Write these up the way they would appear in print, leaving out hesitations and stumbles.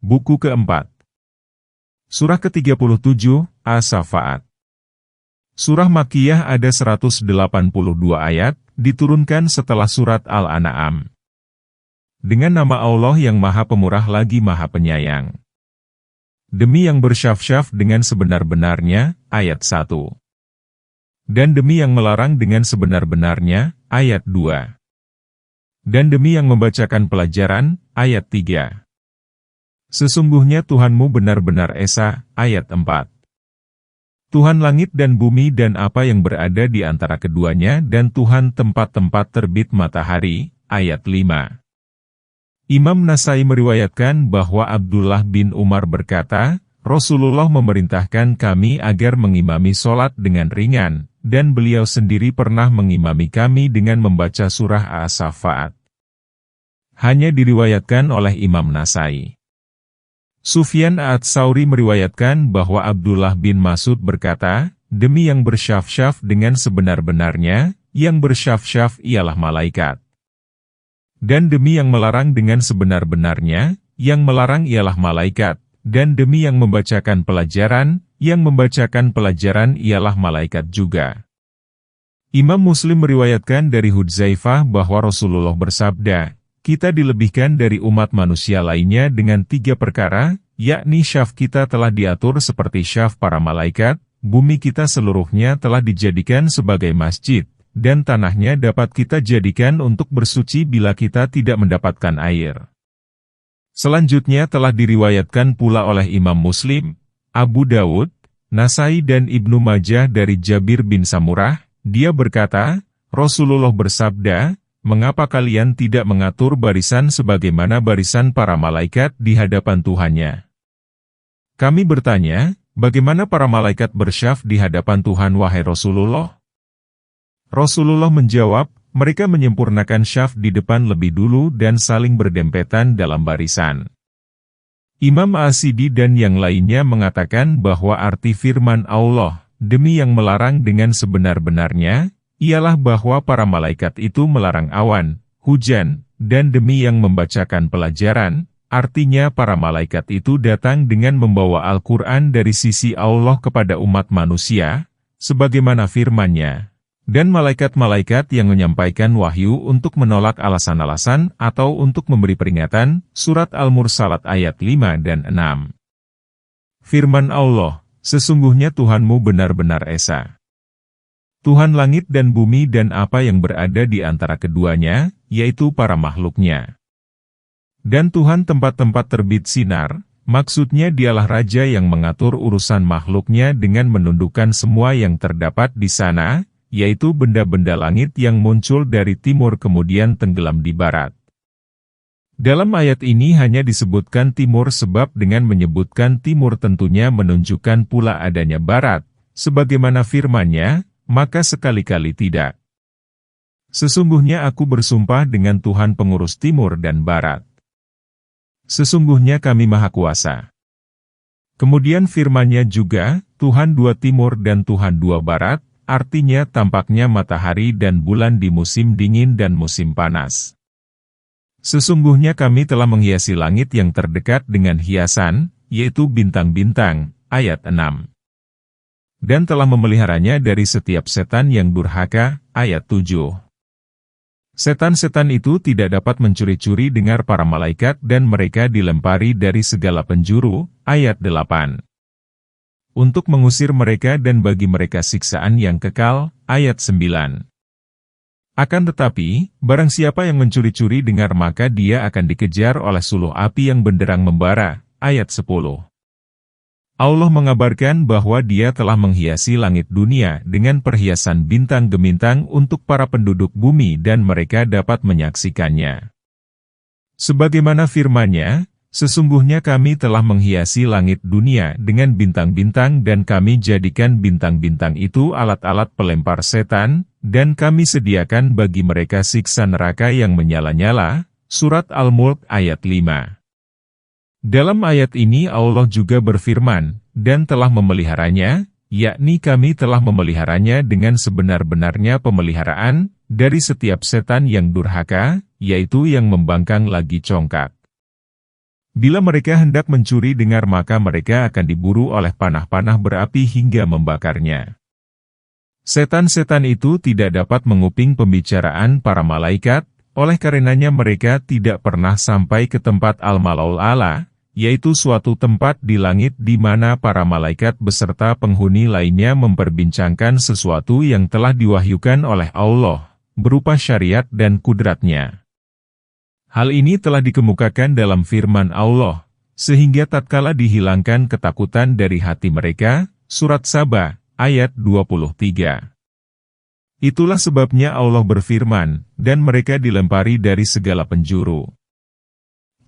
Buku keempat. Surah ke-37, As-Safaat. Surah Makkiyah ada 182 ayat, diturunkan setelah surat Al-An'am. Dengan nama Allah yang Maha Pemurah lagi Maha Penyayang. Demi yang bersyaf-syaf dengan sebenar-benarnya, ayat 1. Dan demi yang melarang dengan sebenar-benarnya, ayat 2. Dan demi yang membacakan pelajaran, ayat 3. Sesungguhnya Tuhanmu benar-benar Esa, ayat 4. Tuhan langit dan bumi dan apa yang berada di antara keduanya dan Tuhan tempat-tempat terbit matahari, ayat 5. Imam Nasai meriwayatkan bahwa Abdullah bin Umar berkata, Rasulullah memerintahkan kami agar mengimami sholat dengan ringan, dan beliau sendiri pernah mengimami kami dengan membaca surah As-Safaat. Hanya diriwayatkan oleh Imam Nasai. Sufyan Ats-Tsauri meriwayatkan bahwa Abdullah bin Mas'ud berkata, demi yang bersyaf-syaf dengan sebenar-benarnya, yang bersyaf-syaf ialah malaikat. Dan demi yang melarang dengan sebenar-benarnya, yang melarang ialah malaikat. Dan demi yang membacakan pelajaran, yang membacakan pelajaran ialah malaikat juga. Imam Muslim meriwayatkan dari Hudzaifah bahwa Rasulullah bersabda, kita dilebihkan dari umat manusia lainnya dengan 3 perkara, yakni syaf kita telah diatur seperti syaf para malaikat, bumi kita seluruhnya telah dijadikan sebagai masjid, dan tanahnya dapat kita jadikan untuk bersuci bila kita tidak mendapatkan air. Selanjutnya telah diriwayatkan pula oleh Imam Muslim, Abu Dawud, Nasai dan Ibnu Majah dari Jabir bin Samurah, dia berkata, Rasulullah bersabda, mengapa kalian tidak mengatur barisan sebagaimana barisan para malaikat di hadapan Tuhannya? Kami bertanya, bagaimana para malaikat bersyaf di hadapan Tuhan wahai Rasulullah? Rasulullah menjawab, mereka menyempurnakan syaf di depan lebih dulu dan saling berdempetan dalam barisan. Imam As-Sidi dan yang lainnya mengatakan bahwa arti firman Allah, demi yang melarang dengan sebenar-benarnya, ialah bahwa para malaikat itu melarang awan, hujan, dan demi yang membacakan pelajaran, artinya para malaikat itu datang dengan membawa Al-Quran dari sisi Allah kepada umat manusia, sebagaimana firman-Nya. Dan malaikat-malaikat yang menyampaikan wahyu untuk menolak alasan-alasan atau untuk memberi peringatan, surat Al-Mursalat ayat 5 dan 6. Firman Allah, sesungguhnya Tuhanmu benar-benar Esa. Tuhan langit dan bumi dan apa yang berada di antara keduanya, yaitu para makhluknya. Dan Tuhan tempat-tempat terbit sinar, maksudnya dialah Raja yang mengatur urusan makhluknya dengan menundukkan semua yang terdapat di sana, yaitu benda-benda langit yang muncul dari timur kemudian tenggelam di barat. Dalam ayat ini hanya disebutkan timur sebab dengan menyebutkan timur tentunya menunjukkan pula adanya barat, sebagaimana firman-Nya, maka sekali-kali tidak. Sesungguhnya aku bersumpah dengan Tuhan pengurus timur dan barat. Sesungguhnya kami Maha Kuasa. Kemudian firman-Nya juga, Tuhan 2 timur dan Tuhan 2 barat, artinya tampaknya matahari dan bulan di musim dingin dan musim panas. Sesungguhnya kami telah menghiasi langit yang terdekat dengan hiasan, yaitu bintang-bintang, ayat 6. Dan telah memeliharanya dari setiap setan yang durhaka, ayat 7. Setan-setan itu tidak dapat mencuri-curi dengar para malaikat dan mereka dilempari dari segala penjuru, ayat 8. Untuk mengusir mereka dan bagi mereka siksaan yang kekal, ayat 9. Akan tetapi, barang siapa yang mencuri-curi dengar maka dia akan dikejar oleh suluh api yang benderang membara, ayat 10. Allah mengabarkan bahwa Dia telah menghiasi langit dunia dengan perhiasan bintang gemintang untuk para penduduk bumi dan mereka dapat menyaksikannya. Sebagaimana firman-Nya, sesungguhnya kami telah menghiasi langit dunia dengan bintang-bintang dan kami jadikan bintang-bintang itu alat-alat pelempar setan, dan kami sediakan bagi mereka siksa neraka yang menyala-nyala. Surat Al-Mulk ayat 5. Dalam ayat ini Allah juga berfirman, dan telah memeliharanya, yakni kami telah memeliharanya dengan sebenar-benarnya pemeliharaan, dari setiap setan yang durhaka, yaitu yang membangkang lagi congkak. Bila mereka hendak mencuri dengar maka mereka akan diburu oleh panah-panah berapi hingga membakarnya. Setan-setan itu tidak dapat menguping pembicaraan para malaikat, oleh karenanya mereka tidak pernah sampai ke tempat Al-Mala'ul A'la, yaitu suatu tempat di langit di mana para malaikat beserta penghuni lainnya memperbincangkan sesuatu yang telah diwahyukan oleh Allah, berupa syariat dan kudratnya. Hal ini telah dikemukakan dalam firman Allah, sehingga tatkala dihilangkan ketakutan dari hati mereka, Surat Saba, ayat 23. Itulah sebabnya Allah berfirman, dan mereka dilempari dari segala penjuru.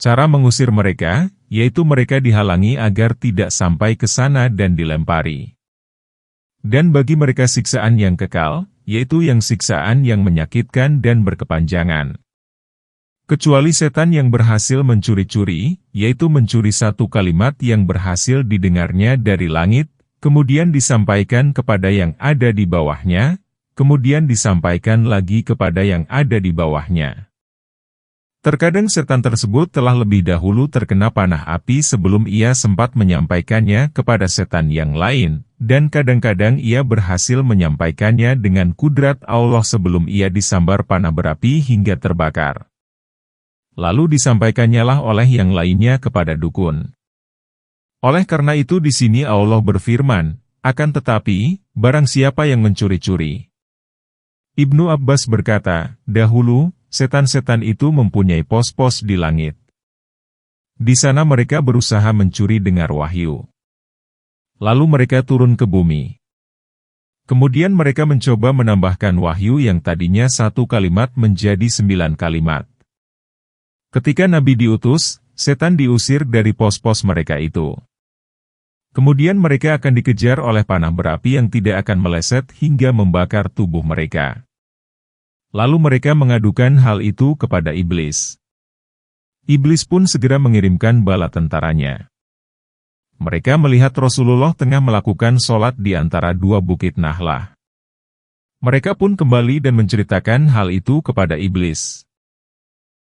Cara mengusir mereka, yaitu mereka dihalangi agar tidak sampai ke sana dan dilempari. Dan bagi mereka siksaan yang kekal, yaitu yang siksaan yang menyakitkan dan berkepanjangan. Kecuali setan yang berhasil mencuri-curi, yaitu mencuri satu kalimat yang berhasil didengarnya dari langit, kemudian disampaikan kepada yang ada di bawahnya, kemudian disampaikan lagi kepada yang ada di bawahnya. Terkadang setan tersebut telah lebih dahulu terkena panah api sebelum ia sempat menyampaikannya kepada setan yang lain, dan kadang-kadang ia berhasil menyampaikannya dengan kudrat Allah sebelum ia disambar panah berapi hingga terbakar. Lalu disampaikannya lah oleh yang lainnya kepada dukun. Oleh karena itu di sini Allah berfirman, akan tetapi, barang siapa yang mencuri-curi. Ibnu Abbas berkata, dahulu, setan-setan itu mempunyai pos-pos di langit. Di sana mereka berusaha mencuri dengar wahyu. Lalu mereka turun ke bumi. Kemudian mereka mencoba menambahkan wahyu yang tadinya satu kalimat menjadi 9 kalimat. Ketika Nabi diutus, setan diusir dari pos-pos mereka itu. Kemudian mereka akan dikejar oleh panah berapi yang tidak akan meleset hingga membakar tubuh mereka. Lalu mereka mengadukan hal itu kepada iblis. Iblis pun segera mengirimkan bala tentaranya. Mereka melihat Rasulullah tengah melakukan sholat di antara dua bukit Nahlah. Mereka pun kembali dan menceritakan hal itu kepada iblis.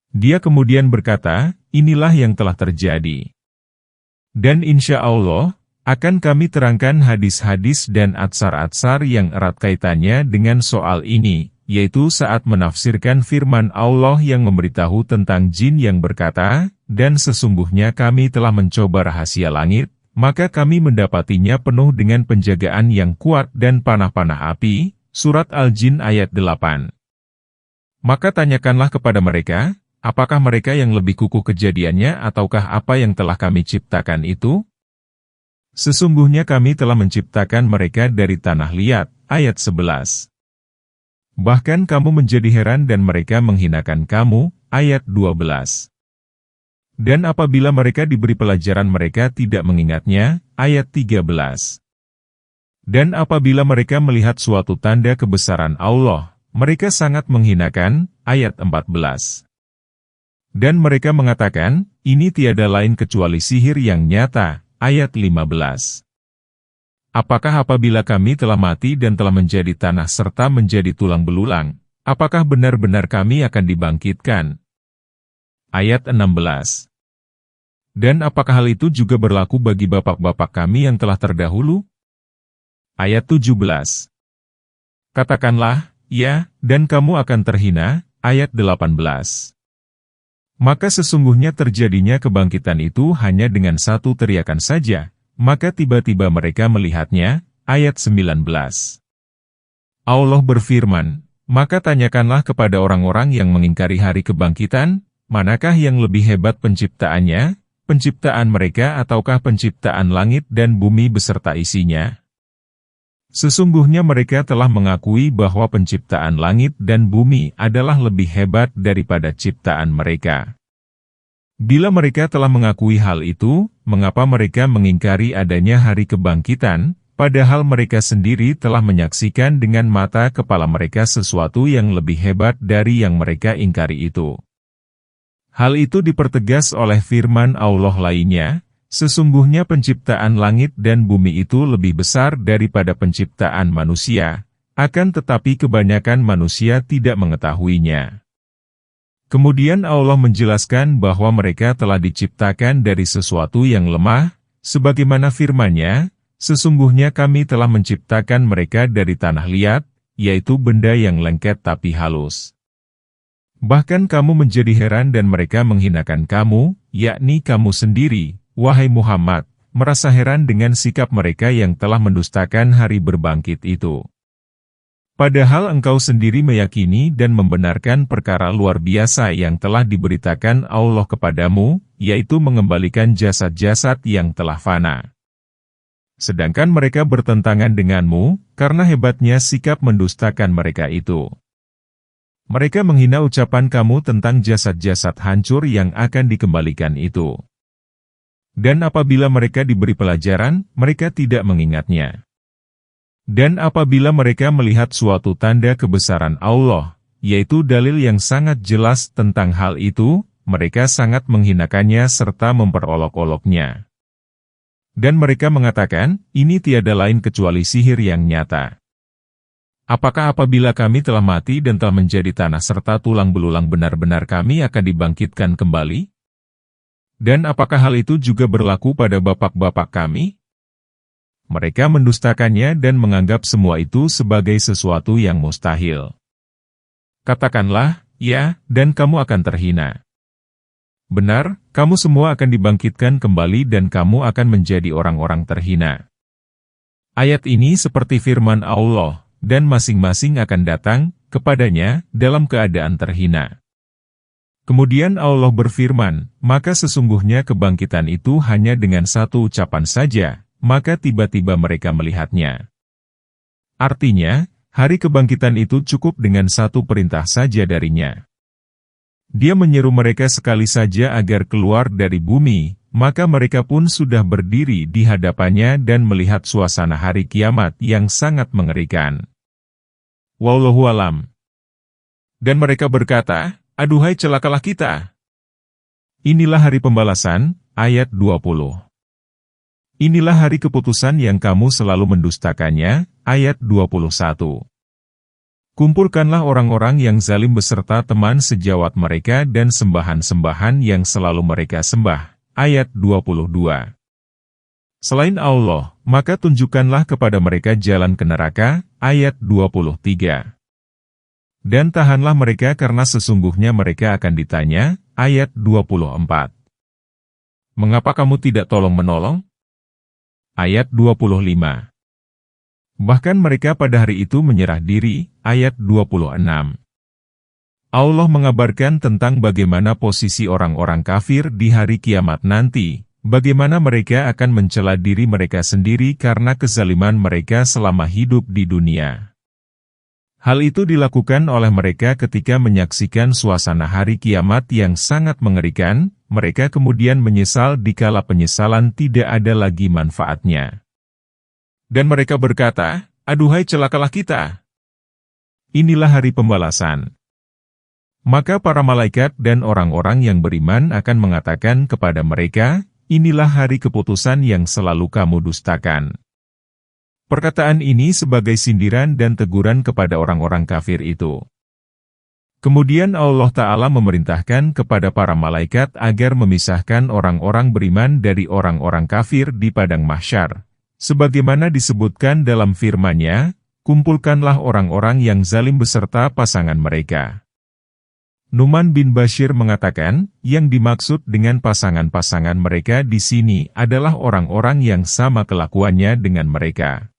Dia kemudian berkata, inilah yang telah terjadi. Dan insya Allah, akan kami terangkan hadis-hadis dan atsar-atsar yang erat kaitannya dengan soal ini, yaitu saat menafsirkan firman Allah yang memberitahu tentang jin yang berkata, dan sesungguhnya kami telah mencoba rahasia langit, maka kami mendapatinya penuh dengan penjagaan yang kuat dan panah-panah api, Surat Al-Jin ayat 8. Maka tanyakanlah kepada mereka, apakah mereka yang lebih kukuh kejadiannya ataukah apa yang telah kami ciptakan itu? Sesungguhnya kami telah menciptakan mereka dari tanah liat, ayat 11. Bahkan kamu menjadi heran dan mereka menghinakan kamu, ayat 12. Dan apabila mereka diberi pelajaran mereka tidak mengingatnya, ayat 13. Dan apabila mereka melihat suatu tanda kebesaran Allah, mereka sangat menghinakan, ayat 14. Dan mereka mengatakan, ini tiada lain kecuali sihir yang nyata, ayat 15. Apakah apabila kami telah mati dan telah menjadi tanah serta menjadi tulang belulang, apakah benar-benar kami akan dibangkitkan? Ayat 16. Dan apakah hal itu juga berlaku bagi bapak-bapak kami yang telah terdahulu? Ayat 17. Katakanlah, ya, dan kamu akan terhina, ayat 18. Maka sesungguhnya terjadinya kebangkitan itu hanya dengan satu teriakan saja. Maka tiba-tiba mereka melihatnya, ayat 19. Allah berfirman, maka tanyakanlah kepada orang-orang yang mengingkari hari kebangkitan, manakah yang lebih hebat penciptaannya, penciptaan mereka ataukah penciptaan langit dan bumi beserta isinya? Sesungguhnya mereka telah mengakui bahwa penciptaan langit dan bumi adalah lebih hebat daripada ciptaan mereka. Bila mereka telah mengakui hal itu, mengapa mereka mengingkari adanya hari kebangkitan, padahal mereka sendiri telah menyaksikan dengan mata kepala mereka sesuatu yang lebih hebat dari yang mereka ingkari itu. Hal itu dipertegas oleh firman Allah lainnya, sesungguhnya penciptaan langit dan bumi itu lebih besar daripada penciptaan manusia, akan tetapi kebanyakan manusia tidak mengetahuinya. Kemudian Allah menjelaskan bahwa mereka telah diciptakan dari sesuatu yang lemah, sebagaimana firman-Nya, sesungguhnya kami telah menciptakan mereka dari tanah liat, yaitu benda yang lengket tapi halus. Bahkan kamu menjadi heran dan mereka menghinakan kamu, yakni kamu sendiri, wahai Muhammad, merasa heran dengan sikap mereka yang telah mendustakan hari berbangkit itu. Padahal engkau sendiri meyakini dan membenarkan perkara luar biasa yang telah diberitakan Allah kepadamu, yaitu mengembalikan jasad-jasad yang telah fana. Sedangkan mereka bertentangan denganmu, karena hebatnya sikap mendustakan mereka itu. Mereka menghina ucapan kamu tentang jasad-jasad hancur yang akan dikembalikan itu. Dan apabila mereka diberi pelajaran, mereka tidak mengingatnya. Dan apabila mereka melihat suatu tanda kebesaran Allah, yaitu dalil yang sangat jelas tentang hal itu, mereka sangat menghinakannya serta memperolok-oloknya. Dan mereka mengatakan, ini tiada lain kecuali sihir yang nyata. Apakah apabila kami telah mati dan telah menjadi tanah serta tulang belulang benar-benar kami akan dibangkitkan kembali? Dan apakah hal itu juga berlaku pada bapak-bapak kami? Mereka mendustakannya dan menganggap semua itu sebagai sesuatu yang mustahil. Katakanlah, ya, dan kamu akan terhina. Benar, kamu semua akan dibangkitkan kembali dan kamu akan menjadi orang-orang terhina. Ayat ini seperti firman Allah, dan masing-masing akan datang kepadanya dalam keadaan terhina. Kemudian Allah berfirman, maka sesungguhnya kebangkitan itu hanya dengan satu ucapan saja, maka tiba-tiba mereka melihatnya. Artinya, hari kebangkitan itu cukup dengan satu perintah saja darinya. Dia menyeru mereka sekali saja agar keluar dari bumi, maka mereka pun sudah berdiri di hadapannya dan melihat suasana hari kiamat yang sangat mengerikan. Wallahu alam. Dan mereka berkata, aduhai celakalah kita. Inilah hari pembalasan, ayat 20. Inilah hari keputusan yang kamu selalu mendustakannya, ayat 21. Kumpulkanlah orang-orang yang zalim beserta teman sejawat mereka dan sembahan-sembahan yang selalu mereka sembah, ayat 22. Selain Allah, maka tunjukkanlah kepada mereka jalan ke neraka, ayat 23. Dan tahanlah mereka karena sesungguhnya mereka akan ditanya, ayat 24. Mengapa kamu tidak tolong-menolong? Ayat 25. Bahkan mereka pada hari itu menyerah diri, ayat 26. Allah mengabarkan tentang bagaimana posisi orang-orang kafir di hari kiamat nanti, bagaimana mereka akan mencela diri mereka sendiri karena kezaliman mereka selama hidup di dunia. Hal itu dilakukan oleh mereka ketika menyaksikan suasana hari kiamat yang sangat mengerikan, mereka kemudian menyesal dikala penyesalan tidak ada lagi manfaatnya. Dan mereka berkata, aduhai celakalah kita. Inilah hari pembalasan. Maka para malaikat dan orang-orang yang beriman akan mengatakan kepada mereka, inilah hari keputusan yang selalu kamu dustakan. Perkataan ini sebagai sindiran dan teguran kepada orang-orang kafir itu. Kemudian Allah Ta'ala memerintahkan kepada para malaikat agar memisahkan orang-orang beriman dari orang-orang kafir di padang mahsyar. Sebagaimana disebutkan dalam firman-Nya, kumpulkanlah orang-orang yang zalim beserta pasangan mereka. Nu'man bin Bashir mengatakan, yang dimaksud dengan pasangan-pasangan mereka di sini adalah orang-orang yang sama kelakuannya dengan mereka.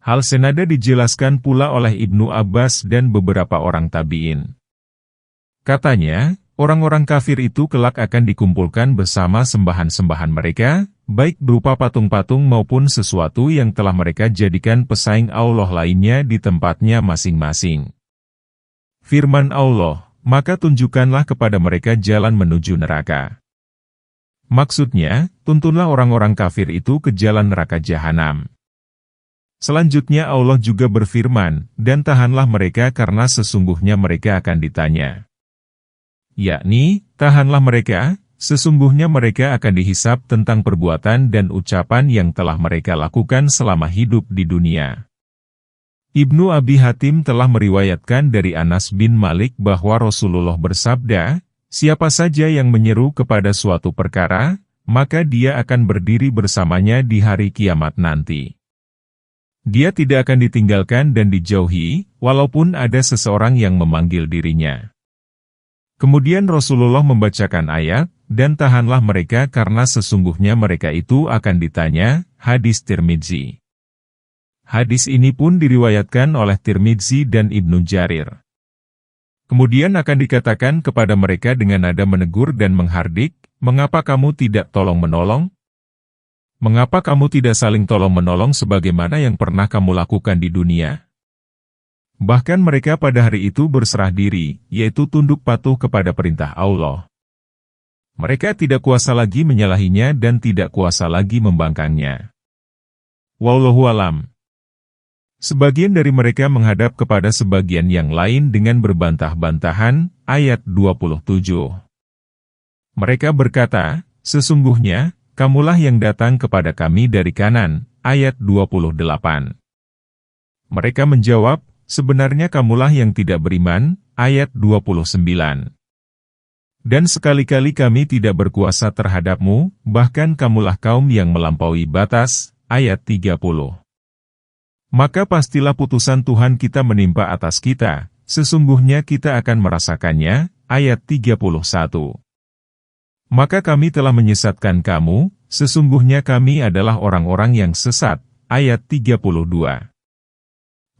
Hal senada dijelaskan pula oleh Ibnu Abbas dan beberapa orang tabi'in. Katanya, orang-orang kafir itu kelak akan dikumpulkan bersama sembahan-sembahan mereka, baik berupa patung-patung maupun sesuatu yang telah mereka jadikan pesaing Allah lainnya di tempatnya masing-masing. Firman Allah, maka tunjukkanlah kepada mereka jalan menuju neraka. Maksudnya, tuntunlah orang-orang kafir itu ke jalan neraka jahanam. Selanjutnya Allah juga berfirman, dan tahanlah mereka karena sesungguhnya mereka akan ditanya. Yakni, tahanlah mereka, sesungguhnya mereka akan dihisab tentang perbuatan dan ucapan yang telah mereka lakukan selama hidup di dunia. Ibnu Abi Hatim telah meriwayatkan dari Anas bin Malik bahwa Rasulullah bersabda, siapa saja yang menyeru kepada suatu perkara, maka dia akan berdiri bersamanya di hari kiamat nanti. Dia tidak akan ditinggalkan dan dijauhi, walaupun ada seseorang yang memanggil dirinya. Kemudian Rasulullah membacakan ayat, dan tahanlah mereka karena sesungguhnya mereka itu akan ditanya, hadis Tirmidzi. Hadis ini pun diriwayatkan oleh Tirmidzi dan Ibnu Jarir. Kemudian akan dikatakan kepada mereka dengan nada menegur dan menghardik, mengapa kamu tidak tolong-menolong? Mengapa kamu tidak saling tolong-menolong sebagaimana yang pernah kamu lakukan di dunia? Bahkan mereka pada hari itu berserah diri, yaitu tunduk patuh kepada perintah Allah. Mereka tidak kuasa lagi menyalahinya dan tidak kuasa lagi membangkangnya. Wallahu alam. Sebagian dari mereka menghadap kepada sebagian yang lain dengan berbantah-bantahan, ayat 27. Mereka berkata, sesungguhnya, kamulah yang datang kepada kami dari kanan, ayat 28. Mereka menjawab, sebenarnya kamulah yang tidak beriman, ayat 29. Dan sekali-kali kami tidak berkuasa terhadapmu, bahkan kamulah kaum yang melampaui batas, ayat 30. Maka pastilah putusan Tuhan kita menimpa atas kita, sesungguhnya kita akan merasakannya, ayat 31. Maka kami telah menyesatkan kamu, sesungguhnya kami adalah orang-orang yang sesat, ayat 32.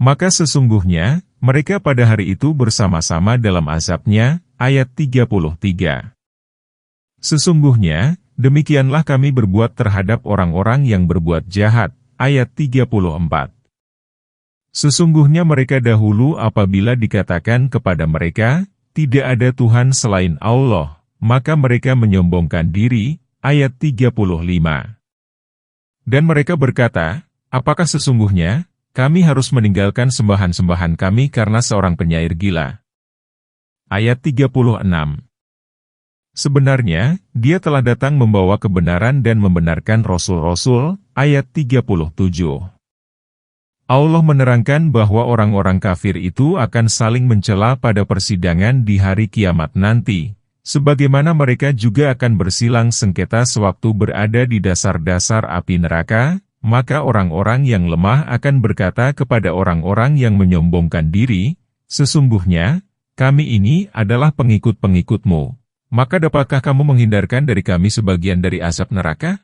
Maka sesungguhnya, mereka pada hari itu bersama-sama dalam azabnya, ayat 33. Sesungguhnya, demikianlah kami berbuat terhadap orang-orang yang berbuat jahat, ayat 34. Sesungguhnya mereka dahulu apabila dikatakan kepada mereka, tidak ada Tuhan selain Allah, maka mereka menyombongkan diri, ayat 35. Dan mereka berkata, apakah sesungguhnya, kami harus meninggalkan sembahan-sembahan kami karena seorang penyair gila? Ayat 36. Sebenarnya, dia telah datang membawa kebenaran dan membenarkan Rasul-Rasul, ayat 37. Allah menerangkan bahwa orang-orang kafir itu akan saling mencela pada persidangan di hari kiamat nanti, sebagaimana mereka juga akan bersilang sengketa sewaktu berada di dasar-dasar api neraka, maka orang-orang yang lemah akan berkata kepada orang-orang yang menyombongkan diri, sesungguhnya, kami ini adalah pengikut-pengikutmu, maka dapatkah kamu menghindarkan dari kami sebagian dari azab neraka?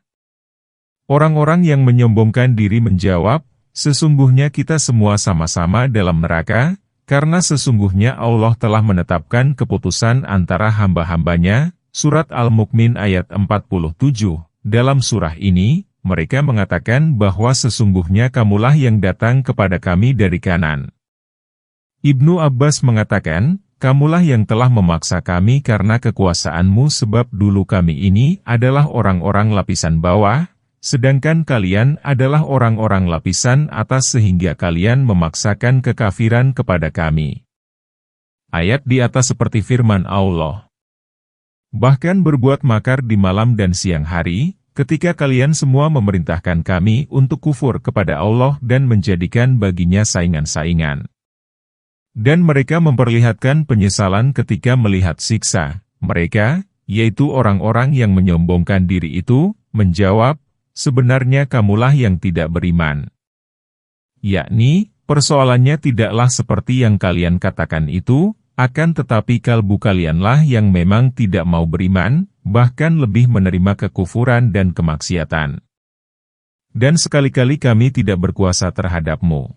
Orang-orang yang menyombongkan diri menjawab, sesungguhnya kita semua sama-sama dalam neraka, karena sesungguhnya Allah telah menetapkan keputusan antara hamba-hambanya. Surat Al-Mukmin ayat 47. Dalam surah ini, mereka mengatakan bahwa sesungguhnya kamulah yang datang kepada kami dari kanan. Ibnu Abbas mengatakan, kamulah yang telah memaksa kami karena kekuasaanmu sebab dulu kami ini adalah orang-orang lapisan bawah, sedangkan kalian adalah orang-orang lapisan atas sehingga kalian memaksakan kekafiran kepada kami. Ayat di atas seperti firman Allah. Bahkan berbuat makar di malam dan siang hari, ketika kalian semua memerintahkan kami untuk kufur kepada Allah dan menjadikan baginya saingan-saingan. Dan mereka memperlihatkan penyesalan ketika melihat siksa. Mereka, yaitu orang-orang yang menyombongkan diri itu, menjawab, sebenarnya kamulah yang tidak beriman. Yakni, persoalannya tidaklah seperti yang kalian katakan itu, akan tetapi kalbu kalianlah yang memang tidak mau beriman, bahkan lebih menerima kekufuran dan kemaksiatan. Dan sekali-kali kami tidak berkuasa terhadapmu.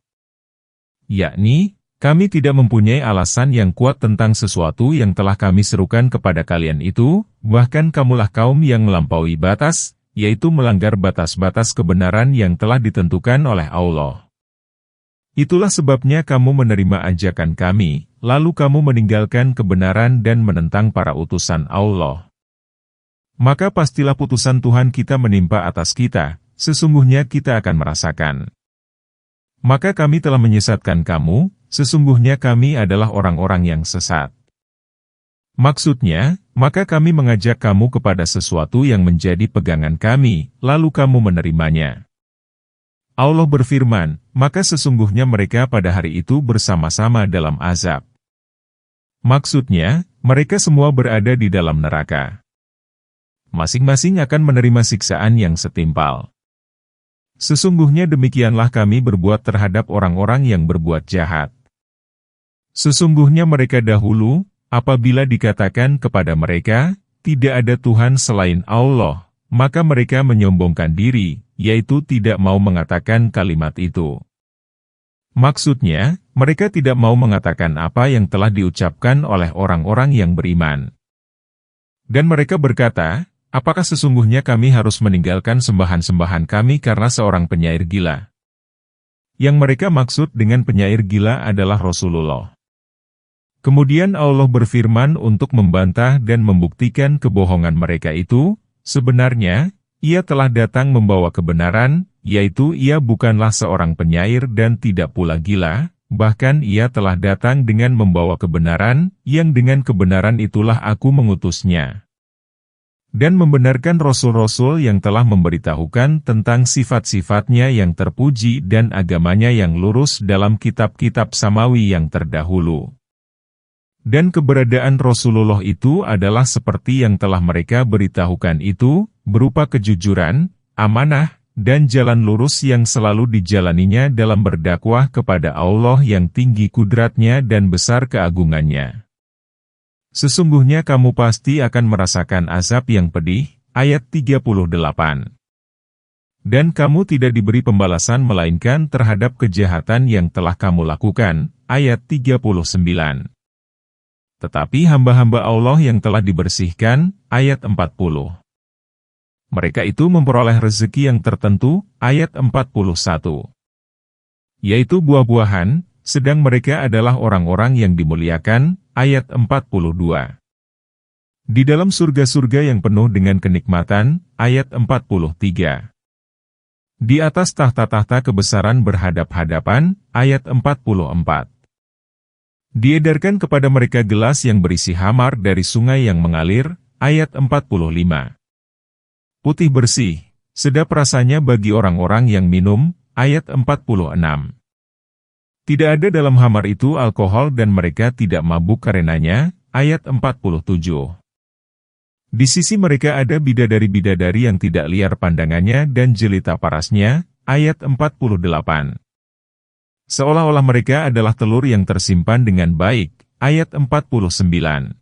Yakni, kami tidak mempunyai alasan yang kuat tentang sesuatu yang telah kami serukan kepada kalian itu, bahkan kamulah kaum yang melampaui batas, yaitu melanggar batas-batas kebenaran yang telah ditentukan oleh Allah. Itulah sebabnya kamu menerima ajakan kami, lalu kamu meninggalkan kebenaran dan menentang para utusan Allah. Maka pastilah putusan Tuhan kita menimpa atas kita, sesungguhnya kita akan merasakan. Maka kami telah menyesatkan kamu, sesungguhnya kami adalah orang-orang yang sesat. Maksudnya, maka kami mengajak kamu kepada sesuatu yang menjadi pegangan kami, lalu kamu menerimanya. Allah berfirman, maka sesungguhnya mereka pada hari itu bersama-sama dalam azab. Maksudnya, mereka semua berada di dalam neraka. Masing-masing akan menerima siksaan yang setimpal. Sesungguhnya demikianlah kami berbuat terhadap orang-orang yang berbuat jahat. Sesungguhnya mereka dahulu, apabila dikatakan kepada mereka, tidak ada Tuhan selain Allah, maka mereka menyombongkan diri, yaitu tidak mau mengatakan kalimat itu. Maksudnya, mereka tidak mau mengatakan apa yang telah diucapkan oleh orang-orang yang beriman. Dan mereka berkata, apakah sesungguhnya kami harus meninggalkan sembahan-sembahan kami karena seorang penyair gila? Yang mereka maksud dengan penyair gila adalah Rasulullah. Kemudian Allah berfirman untuk membantah dan membuktikan kebohongan mereka itu, sebenarnya, ia telah datang membawa kebenaran, yaitu ia bukanlah seorang penyair dan tidak pula gila, bahkan ia telah datang dengan membawa kebenaran, yang dengan kebenaran itulah aku mengutusnya. Dan membenarkan rasul-rasul yang telah memberitahukan tentang sifat-sifatnya yang terpuji dan agamanya yang lurus dalam kitab-kitab samawi yang terdahulu. Dan keberadaan Rasulullah itu adalah seperti yang telah mereka beritahukan itu, berupa kejujuran, amanah, dan jalan lurus yang selalu dijalaninya dalam berdakwah kepada Allah yang tinggi kudratnya dan besar keagungannya. Sesungguhnya kamu pasti akan merasakan azab yang pedih, ayat 38. Dan kamu tidak diberi pembalasan melainkan terhadap kejahatan yang telah kamu lakukan, ayat 39. Tetapi hamba-hamba Allah yang telah dibersihkan, ayat 40. Mereka itu memperoleh rezeki yang tertentu, ayat 41. Yaitu buah-buahan, sedang mereka adalah orang-orang yang dimuliakan, ayat 42. Di dalam surga-surga yang penuh dengan kenikmatan, ayat 43. Di atas tahta-tahta kebesaran berhadap-hadapan, ayat 44. Diedarkan kepada mereka gelas yang berisi hamar dari sungai yang mengalir, ayat 45. Putih bersih, sedap rasanya bagi orang-orang yang minum, ayat 46. Tidak ada dalam hamar itu alkohol dan mereka tidak mabuk karenanya, ayat 47. Di sisi mereka ada bidadari-bidadari yang tidak liar pandangannya dan jelita parasnya, ayat 48. Seolah-olah mereka adalah telur yang tersimpan dengan baik, ayat 49.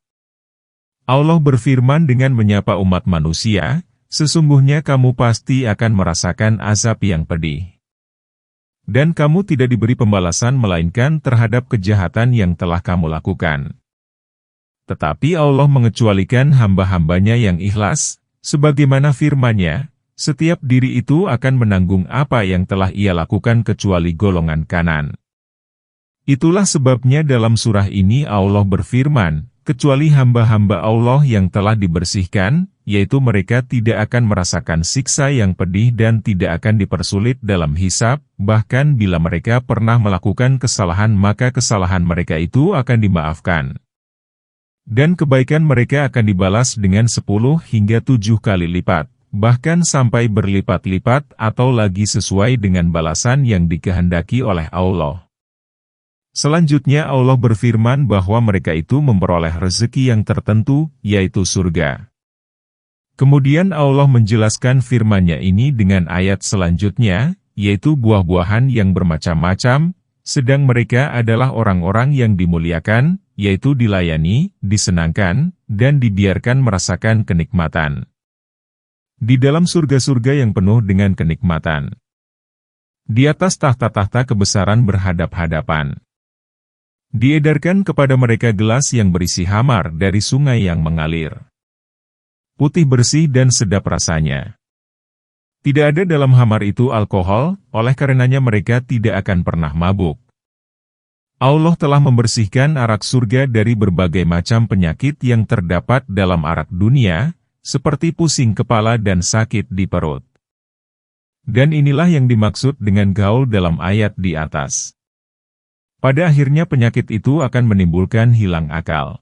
Allah berfirman dengan menyapa umat manusia, sesungguhnya kamu pasti akan merasakan azab yang pedih. Dan kamu tidak diberi pembalasan melainkan terhadap kejahatan yang telah kamu lakukan. Tetapi Allah mengecualikan hamba-hambanya yang ikhlas, sebagaimana firman-Nya, setiap diri itu akan menanggung apa yang telah ia lakukan kecuali golongan kanan. Itulah sebabnya dalam surah ini Allah berfirman, kecuali hamba-hamba Allah yang telah dibersihkan, yaitu mereka tidak akan merasakan siksa yang pedih dan tidak akan dipersulit dalam hisab, bahkan bila mereka pernah melakukan kesalahan maka kesalahan mereka itu akan dimaafkan. Dan kebaikan mereka akan dibalas dengan 10 hingga 7 kali lipat. Bahkan sampai berlipat-lipat atau lagi sesuai dengan balasan yang dikehendaki oleh Allah. Selanjutnya Allah berfirman bahwa mereka itu memperoleh rezeki yang tertentu, yaitu surga. Kemudian Allah menjelaskan firman-Nya ini dengan ayat selanjutnya, yaitu buah-buahan yang bermacam-macam, sedang mereka adalah orang-orang yang dimuliakan, yaitu dilayani, disenangkan, dan dibiarkan merasakan kenikmatan. Di dalam surga-surga yang penuh dengan kenikmatan. Di atas tahta-tahta kebesaran berhadap-hadapan. Diedarkan kepada mereka gelas yang berisi hamar dari sungai yang mengalir. Putih bersih dan sedap rasanya. Tidak ada dalam hamar itu alkohol, oleh karenanya mereka tidak akan pernah mabuk. Allah telah membersihkan arak surga dari berbagai macam penyakit yang terdapat dalam arak dunia, seperti pusing kepala dan sakit di perut. Dan inilah yang dimaksud dengan gaul dalam ayat di atas. Pada akhirnya penyakit itu akan menimbulkan hilang akal.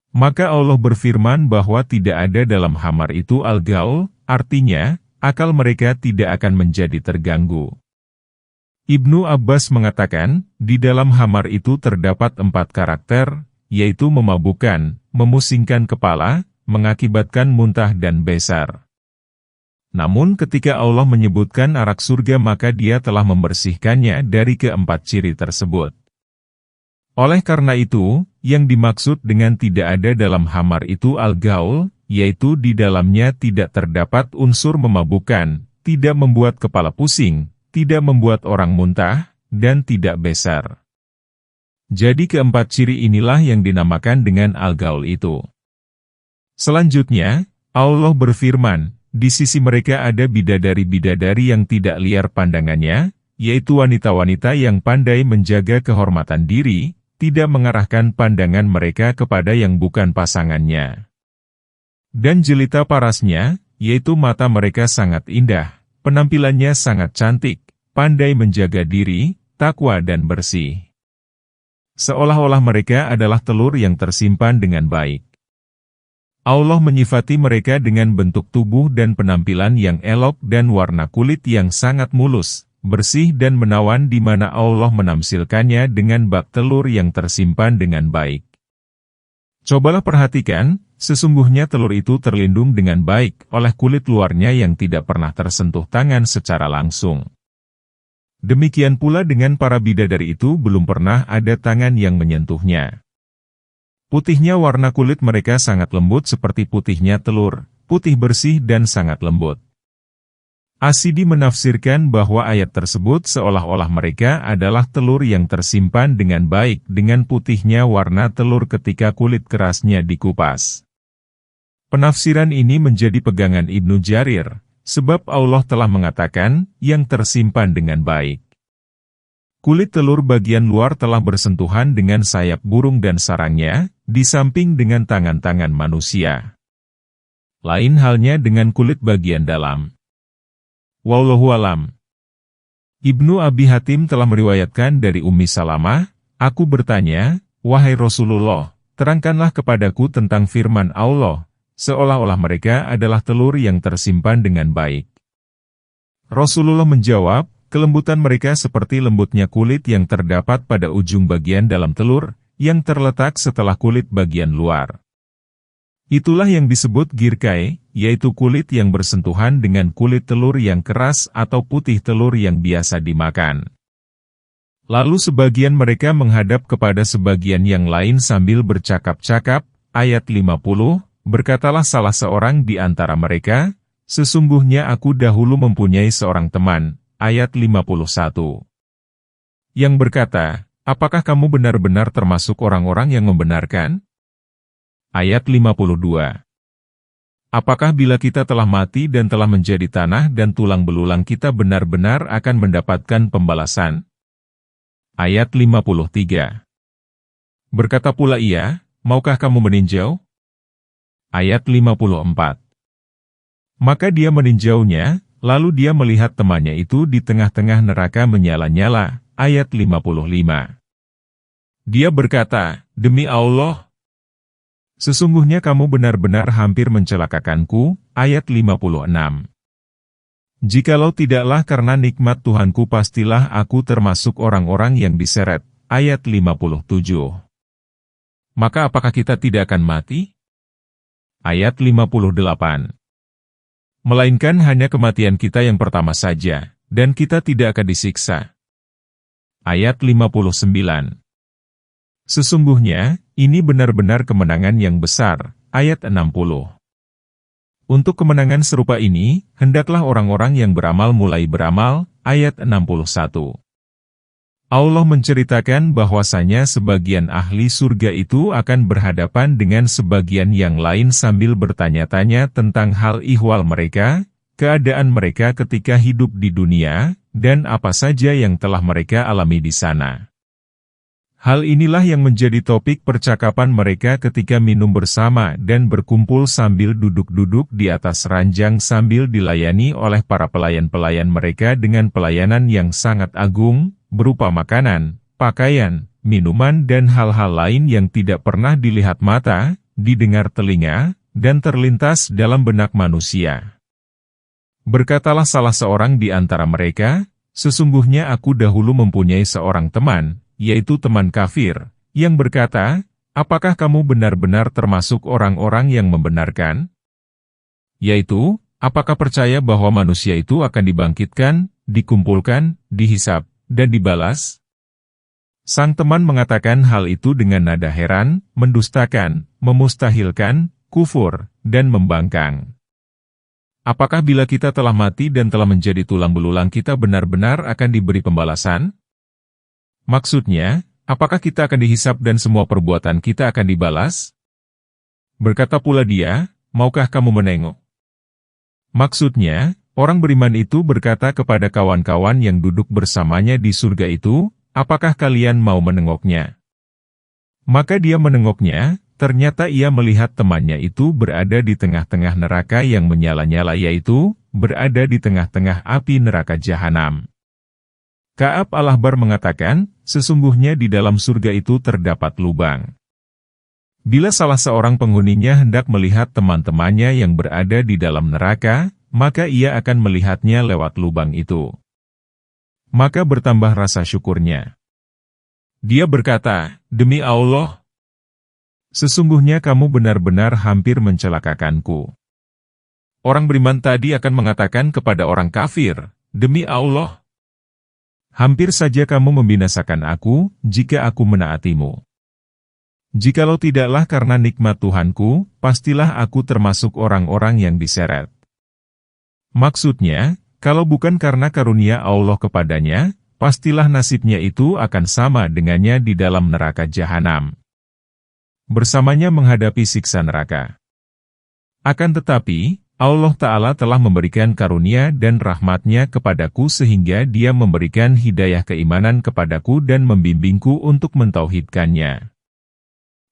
Maka Allah berfirman bahwa tidak ada dalam hamar itu al-gaul, artinya, akal mereka tidak akan menjadi terganggu. Ibnu Abbas mengatakan, di dalam khamar itu terdapat 4 karakter, yaitu memabukkan, memusingkan kepala, mengakibatkan muntah dan besar. Namun ketika Allah menyebutkan arak surga maka Dia telah membersihkannya dari keempat ciri tersebut. Oleh karena itu, yang dimaksud dengan tidak ada dalam khamar itu al-gaul, yaitu di dalamnya tidak terdapat unsur memabukkan, tidak membuat kepala pusing, tidak membuat orang muntah, dan tidak besar. Jadi keempat ciri inilah yang dinamakan dengan al-gaul itu. Selanjutnya, Allah berfirman, di sisi mereka ada bidadari-bidadari yang tidak liar pandangannya, yaitu wanita-wanita yang pandai menjaga kehormatan diri, tidak mengarahkan pandangan mereka kepada yang bukan pasangannya. Dan jelita parasnya, yaitu mata mereka sangat indah, penampilannya sangat cantik, pandai menjaga diri, takwa dan bersih. Seolah-olah mereka adalah telur yang tersimpan dengan baik. Allah menyifati mereka dengan bentuk tubuh dan penampilan yang elok dan warna kulit yang sangat mulus, bersih dan menawan di mana Allah menamsilkannya dengan bak telur yang tersimpan dengan baik. Cobalah perhatikan, sesungguhnya telur itu terlindung dengan baik oleh kulit luarnya yang tidak pernah tersentuh tangan secara langsung. Demikian pula dengan para bidadari itu belum pernah ada tangan yang menyentuhnya. Putihnya warna kulit mereka sangat lembut seperti putihnya telur, putih bersih dan sangat lembut. Asidi menafsirkan bahwa ayat tersebut seolah-olah mereka adalah telur yang tersimpan dengan baik dengan putihnya warna telur ketika kulit kerasnya dikupas. Penafsiran ini menjadi pegangan Ibnu Jarir, sebab Allah telah mengatakan, yang tersimpan dengan baik. Kulit telur bagian luar telah bersentuhan dengan sayap burung dan sarangnya, di samping dengan tangan-tangan manusia. Lain halnya dengan kulit bagian dalam. Wallahu alam. Ibnu Abi Hatim telah meriwayatkan dari Ummi Salamah, aku bertanya, wahai Rasulullah, terangkanlah kepadaku tentang firman Allah, seolah-olah mereka adalah telur yang tersimpan dengan baik. Rasulullah menjawab, kelembutan mereka seperti lembutnya kulit yang terdapat pada ujung bagian dalam telur, yang terletak setelah kulit bagian luar. Itulah yang disebut girkai, yaitu kulit yang bersentuhan dengan kulit telur yang keras atau putih telur yang biasa dimakan. Lalu sebagian mereka menghadap kepada sebagian yang lain sambil bercakap-cakap, ayat 50, berkatalah salah seorang di antara mereka, sesungguhnya aku dahulu mempunyai seorang teman, ayat 51. Yang berkata, apakah kamu benar-benar termasuk orang-orang yang membenarkan? Ayat 52. Apakah bila kita telah mati dan telah menjadi tanah dan tulang belulang kita benar-benar akan mendapatkan pembalasan? Ayat 53. Berkata pula ia, maukah kamu meninjau? Ayat 54. Maka dia meninjaunya, lalu dia melihat temannya itu di tengah-tengah neraka menyala-nyala. Ayat 55. Dia berkata, demi Allah, sesungguhnya kamu benar-benar hampir mencelakakanku. Ayat 56. Jikalau tidaklah karena nikmat Tuhanku pastilah aku termasuk orang-orang yang diseret. Ayat 57. Maka apakah kita tidak akan mati? Ayat 58. Melainkan hanya kematian kita yang pertama saja, dan kita tidak akan disiksa. Ayat 59. Sesungguhnya, ini benar-benar kemenangan yang besar. Ayat 60. Untuk kemenangan serupa ini, hendaklah orang-orang yang beramal mulai beramal. Ayat 61. Allah menceritakan bahwasanya sebagian ahli surga itu akan berhadapan dengan sebagian yang lain sambil bertanya-tanya tentang hal ihwal mereka, keadaan mereka ketika hidup di dunia, dan apa saja yang telah mereka alami di sana. Hal inilah yang menjadi topik percakapan mereka ketika minum bersama dan berkumpul sambil duduk-duduk di atas ranjang sambil dilayani oleh para pelayan-pelayan mereka dengan pelayanan yang sangat agung, berupa makanan, pakaian, minuman dan hal-hal lain yang tidak pernah dilihat mata, didengar telinga, dan terlintas dalam benak manusia. Berkatalah salah seorang di antara mereka, Sesungguhnya aku dahulu mempunyai seorang teman, yaitu teman kafir, yang berkata, apakah kamu benar-benar termasuk orang-orang yang membenarkan? Yaitu, apakah percaya bahwa manusia itu akan dibangkitkan, dikumpulkan, dihisab, dan dibalas? Sang teman mengatakan hal itu dengan nada heran, mendustakan, memustahilkan, kufur, dan membangkang. Apakah bila kita telah mati dan telah menjadi tulang belulang kita benar-benar akan diberi pembalasan? Maksudnya, apakah kita akan dihisap dan semua perbuatan kita akan dibalas? Berkata pula dia, maukah kamu menengok? Maksudnya, orang beriman itu berkata kepada kawan-kawan yang duduk bersamanya di surga itu, apakah kalian mau menengoknya? Maka dia menengoknya. Ternyata ia melihat temannya itu berada di tengah-tengah neraka yang menyala-nyala, yaitu berada di tengah-tengah api neraka jahanam. Ka'ab al-Ahbar mengatakan, sesungguhnya di dalam surga itu terdapat lubang. Bila salah seorang penghuninya hendak melihat teman-temannya yang berada di dalam neraka, maka ia akan melihatnya lewat lubang itu. Maka bertambah rasa syukurnya. Dia berkata, demi Allah, sesungguhnya kamu benar-benar hampir mencelakakanku. Orang beriman tadi akan mengatakan kepada orang kafir, demi Allah, hampir saja kamu membinasakan aku, jika aku menaatimu. Jikalau tidaklah karena nikmat Tuhanku, pastilah aku termasuk orang-orang yang diseret. Maksudnya, kalau bukan karena karunia Allah kepadanya, pastilah nasibnya itu akan sama dengannya di dalam neraka jahanam. Bersamanya menghadapi siksa neraka. Akan tetapi, Allah Ta'ala telah memberikan karunia dan rahmat-Nya kepadaku sehingga Dia memberikan hidayah keimanan kepadaku dan membimbingku untuk mentauhidkannya.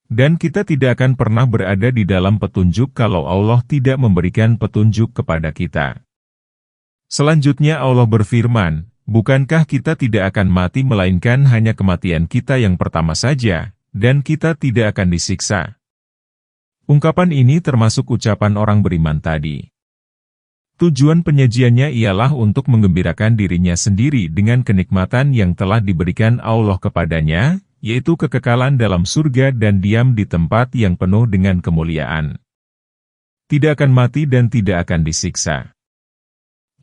Dan kita tidak akan pernah berada di dalam petunjuk kalau Allah tidak memberikan petunjuk kepada kita. Selanjutnya Allah berfirman, bukankah kita tidak akan mati melainkan hanya kematian kita yang pertama saja, dan kita tidak akan disiksa. Ungkapan ini termasuk ucapan orang beriman tadi. Tujuan penyajiannya ialah untuk menggembirakan dirinya sendiri dengan kenikmatan yang telah diberikan Allah kepadanya, yaitu kekekalan dalam surga dan diam di tempat yang penuh dengan kemuliaan. Tidak akan mati dan tidak akan disiksa.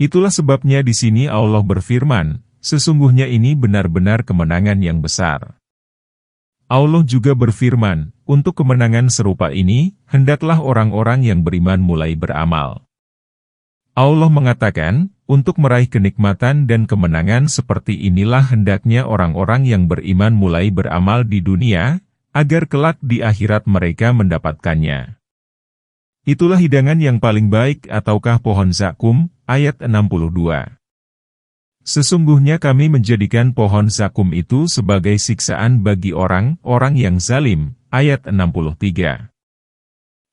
Itulah sebabnya di sini Allah berfirman, sesungguhnya ini benar-benar kemenangan yang besar. Allah juga berfirman, untuk kemenangan serupa ini, hendaklah orang-orang yang beriman mulai beramal. Allah mengatakan, untuk meraih kenikmatan dan kemenangan seperti inilah hendaknya orang-orang yang beriman mulai beramal di dunia, agar kelak di akhirat mereka mendapatkannya. Itulah hidangan yang paling baik ataukah pohon zakum, ayat 62. Sesungguhnya kami menjadikan pohon zakum itu sebagai siksaan bagi orang-orang yang zalim, ayat 63.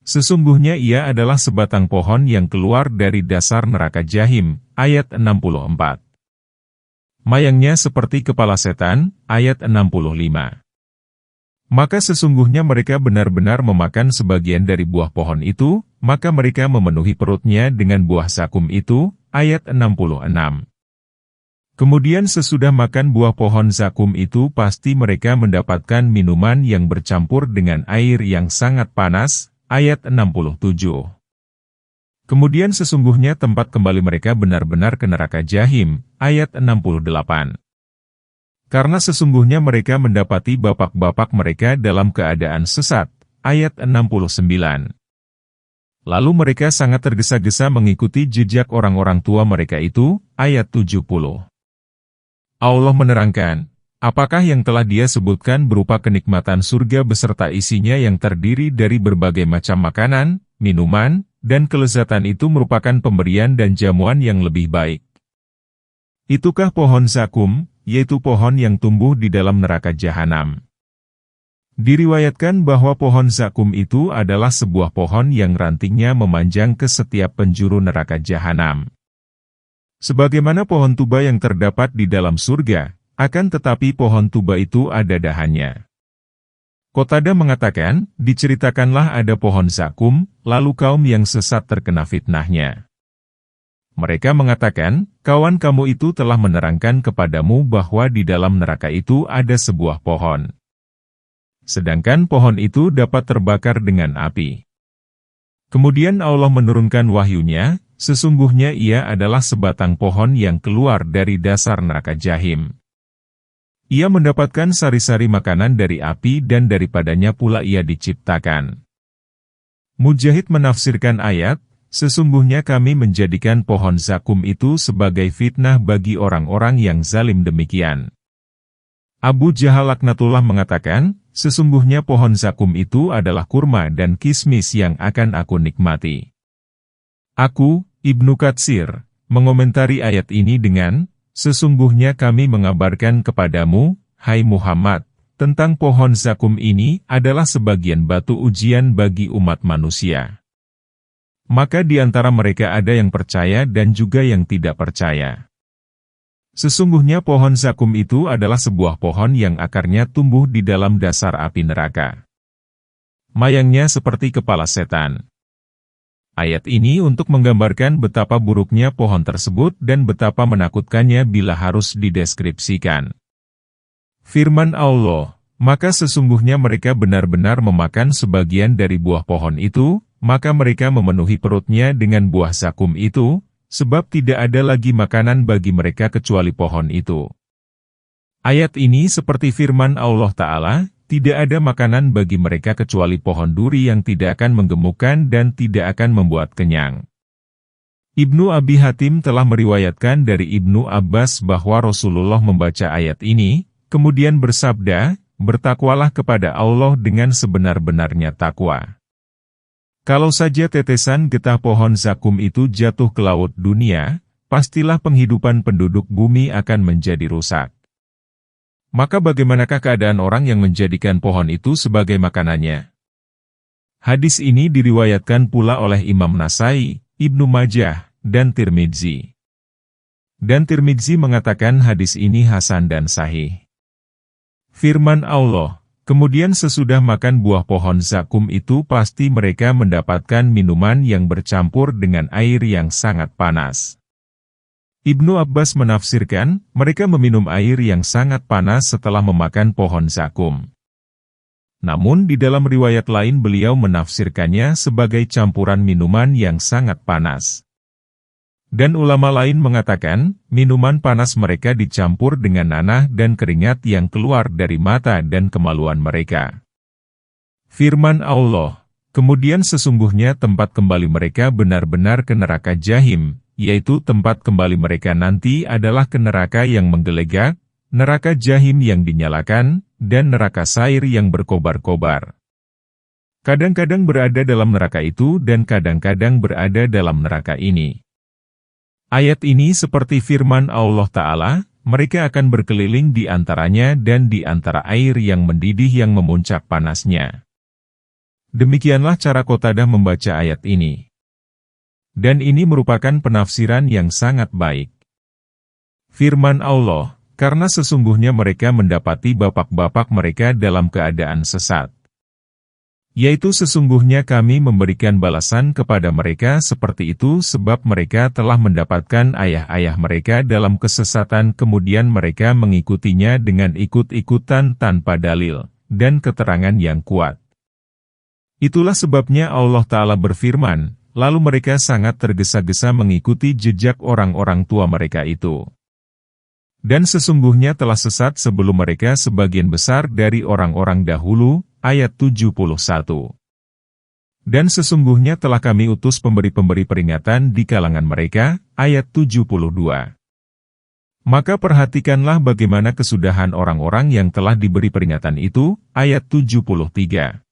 Sesungguhnya ia adalah sebatang pohon yang keluar dari dasar neraka jahim, ayat 64. Mayangnya seperti kepala setan, ayat 65. Maka sesungguhnya mereka benar-benar memakan sebagian dari buah pohon itu, maka mereka memenuhi perutnya dengan buah zakum itu, ayat 66. Kemudian sesudah makan buah pohon zakum itu pasti mereka mendapatkan minuman yang bercampur dengan air yang sangat panas, ayat 67. Kemudian sesungguhnya tempat kembali mereka benar-benar ke neraka jahim, ayat 68. Karena sesungguhnya mereka mendapati bapak-bapak mereka dalam keadaan sesat, ayat 69. Lalu mereka sangat tergesa-gesa mengikuti jejak orang-orang tua mereka itu, ayat 70. Allah menerangkan, apakah yang telah Dia sebutkan berupa kenikmatan surga beserta isinya yang terdiri dari berbagai macam makanan, minuman, dan kelezatan itu merupakan pemberian dan jamuan yang lebih baik. Itukah pohon zakum, yaitu pohon yang tumbuh di dalam neraka jahanam. Diriwayatkan bahwa pohon zakum itu adalah sebuah pohon yang rantingnya memanjang ke setiap penjuru neraka jahanam. Sebagaimana pohon tuba yang terdapat di dalam surga, akan tetapi pohon tuba itu ada dahannya. Qatadah mengatakan, diceritakanlah ada pohon zakum, lalu kaum yang sesat terkena fitnahnya. Mereka mengatakan, kawan kamu itu telah menerangkan kepadamu bahwa di dalam neraka itu ada sebuah pohon. Sedangkan pohon itu dapat terbakar dengan api. Kemudian Allah menurunkan wahyunya, sesungguhnya ia adalah sebatang pohon yang keluar dari dasar neraka Jahim. Ia mendapatkan sari-sari makanan dari api dan daripadanya pula ia diciptakan. Mujahid menafsirkan ayat, sesungguhnya kami menjadikan pohon zakum itu sebagai fitnah bagi orang-orang yang zalim demikian. Abu Jahal laknatullah mengatakan, sesungguhnya pohon zakum itu adalah kurma dan kismis yang akan aku nikmati. Aku, Ibnu Katsir, mengomentari ayat ini dengan, sesungguhnya kami mengabarkan kepadamu, hai Muhammad, tentang pohon zakum ini adalah sebagian batu ujian bagi umat manusia. Maka di antara mereka ada yang percaya dan juga yang tidak percaya. Sesungguhnya pohon zakum itu adalah sebuah pohon yang akarnya tumbuh di dalam dasar api neraka. Mayangnya seperti kepala setan. Ayat ini untuk menggambarkan betapa buruknya pohon tersebut dan betapa menakutkannya bila harus dideskripsikan. Firman Allah, maka sesungguhnya mereka benar-benar memakan sebagian dari buah pohon itu, maka mereka memenuhi perutnya dengan buah zakum itu, sebab tidak ada lagi makanan bagi mereka kecuali pohon itu. Ayat ini seperti firman Allah Ta'ala, tidak ada makanan bagi mereka kecuali pohon duri yang tidak akan menggemukkan dan tidak akan membuat kenyang. Ibnu Abi Hatim telah meriwayatkan dari Ibnu Abbas bahwa Rasulullah membaca ayat ini, kemudian bersabda, bertakwalah kepada Allah dengan sebenar-benarnya takwa. Kalau saja tetesan getah pohon zakum itu jatuh ke laut dunia, pastilah penghidupan penduduk bumi akan menjadi rusak. Maka bagaimanakah keadaan orang yang menjadikan pohon itu sebagai makanannya? Hadis ini diriwayatkan pula oleh Imam Nasai, Ibnu Majah, dan Tirmidzi. Dan Tirmidzi mengatakan hadis ini hasan dan sahih. Firman Allah, kemudian sesudah makan buah pohon zakum itu pasti mereka mendapatkan minuman yang bercampur dengan air yang sangat panas. Ibnu Abbas menafsirkan, mereka meminum air yang sangat panas setelah memakan pohon zakum. Namun di dalam riwayat lain beliau menafsirkannya sebagai campuran minuman yang sangat panas. Dan ulama lain mengatakan, minuman panas mereka dicampur dengan nanah dan keringat yang keluar dari mata dan kemaluan mereka. Firman Allah, kemudian sesungguhnya tempat kembali mereka benar-benar ke neraka Jahim, yaitu tempat kembali mereka nanti adalah ke neraka yang menggelegak, neraka Jahim yang dinyalakan, dan neraka Sair yang berkobar-kobar. Kadang-kadang berada dalam neraka itu dan kadang-kadang berada dalam neraka ini. Ayat ini seperti firman Allah Ta'ala, mereka akan berkeliling di antaranya dan di antara air yang mendidih yang memuncak panasnya. Demikianlah cara Qatadah membaca ayat ini. Dan ini merupakan penafsiran yang sangat baik. Firman Allah, karena sesungguhnya mereka mendapati bapak-bapak mereka dalam keadaan sesat. Yaitu sesungguhnya kami memberikan balasan kepada mereka seperti itu sebab mereka telah mendapatkan ayah-ayah mereka dalam kesesatan kemudian mereka mengikutinya dengan ikut-ikutan tanpa dalil dan keterangan yang kuat. Itulah sebabnya Allah Ta'ala berfirman, lalu mereka sangat tergesa-gesa mengikuti jejak orang-orang tua mereka itu. Dan sesungguhnya telah sesat sebelum mereka sebagian besar dari orang-orang dahulu, ayat 71. Dan sesungguhnya telah kami utus pemberi-pemberi peringatan di kalangan mereka, ayat 72. Maka perhatikanlah bagaimana kesudahan orang-orang yang telah diberi peringatan itu, ayat 73.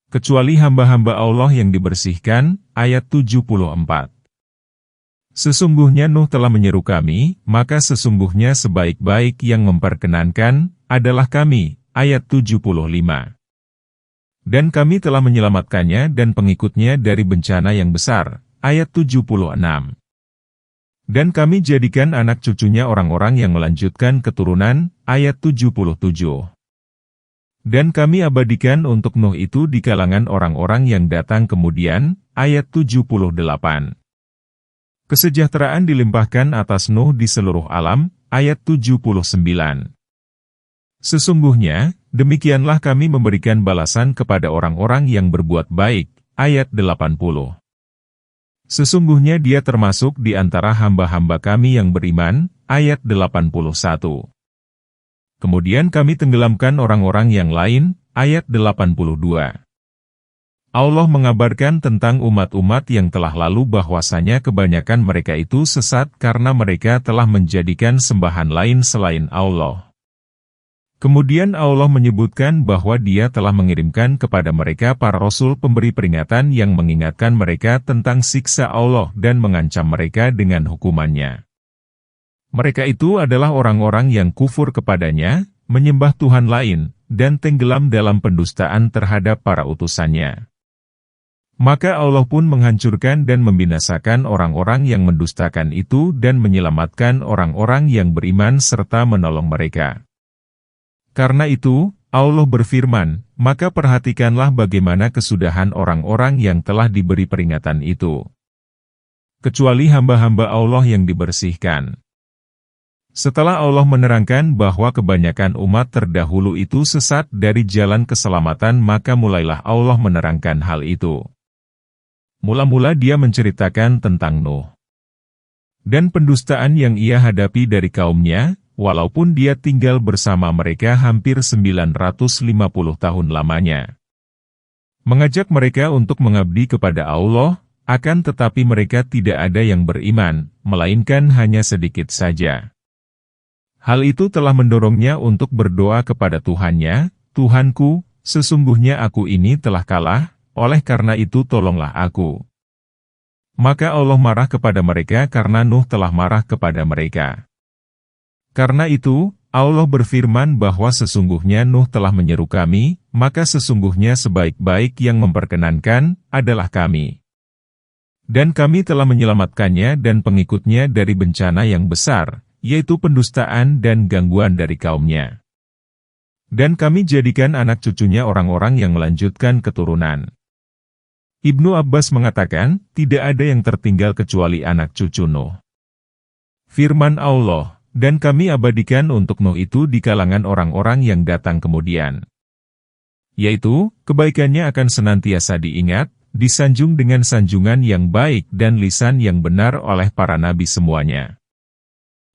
Kecuali hamba-hamba Allah yang dibersihkan, ayat 74. Sesungguhnya Nuh telah menyeru kami, maka sesungguhnya sebaik-baik yang memperkenankan, adalah kami, ayat 75. Dan kami telah menyelamatkannya dan pengikutnya dari bencana yang besar, ayat 76. Dan kami jadikan anak cucunya orang-orang yang melanjutkan keturunan, ayat 77. Dan kami abadikan untuk Nuh itu di kalangan orang-orang yang datang kemudian, ayat 78. Kesejahteraan dilimpahkan atas Nuh di seluruh alam, ayat 79. Sesungguhnya, demikianlah kami memberikan balasan kepada orang-orang yang berbuat baik, ayat 80. Sesungguhnya dia termasuk di antara hamba-hamba kami yang beriman, ayat 81. Kemudian kami tenggelamkan orang-orang yang lain, ayat 82. Allah mengabarkan tentang umat-umat yang telah lalu bahwasanya kebanyakan mereka itu sesat karena mereka telah menjadikan sembahan lain selain Allah. Kemudian Allah menyebutkan bahwa Dia telah mengirimkan kepada mereka para rasul pemberi peringatan yang mengingatkan mereka tentang siksa Allah dan mengancam mereka dengan hukumannya. Mereka itu adalah orang-orang yang kufur kepadanya, menyembah Tuhan lain, dan tenggelam dalam pendustaan terhadap para utusannya. Maka Allah pun menghancurkan dan membinasakan orang-orang yang mendustakan itu dan menyelamatkan orang-orang yang beriman serta menolong mereka. Karena itu, Allah berfirman, maka perhatikanlah bagaimana kesudahan orang-orang yang telah diberi peringatan itu. Kecuali hamba-hamba Allah yang dibersihkan. Setelah Allah menerangkan bahwa kebanyakan umat terdahulu itu sesat dari jalan keselamatan, maka mulailah Allah menerangkan hal itu. Mula-mula Dia menceritakan tentang Nuh dan pendustaan yang ia hadapi dari kaumnya, walaupun dia tinggal bersama mereka hampir 950 tahun lamanya. Mengajak mereka untuk mengabdi kepada Allah, akan tetapi mereka tidak ada yang beriman, melainkan hanya sedikit saja. Hal itu telah mendorongnya untuk berdoa kepada Tuhannya, Tuhanku, sesungguhnya aku ini telah kalah, oleh karena itu tolonglah aku. Maka Allah marah kepada mereka karena Nuh telah marah kepada mereka. Karena itu, Allah berfirman bahwa sesungguhnya Nuh telah menyeru kami, maka sesungguhnya sebaik-baik yang memperkenankan adalah kami. Dan kami telah menyelamatkannya dan pengikutnya dari bencana yang besar, yaitu pendustaan dan gangguan dari kaumnya. Dan kami jadikan anak cucunya orang-orang yang melanjutkan keturunan. Ibnu Abbas mengatakan, tidak ada yang tertinggal kecuali anak cucu Nuh. Firman Allah, dan kami abadikan untuk Nuh itu di kalangan orang-orang yang datang kemudian. Yaitu, kebaikannya akan senantiasa diingat, disanjung dengan sanjungan yang baik dan lisan yang benar oleh para nabi semuanya.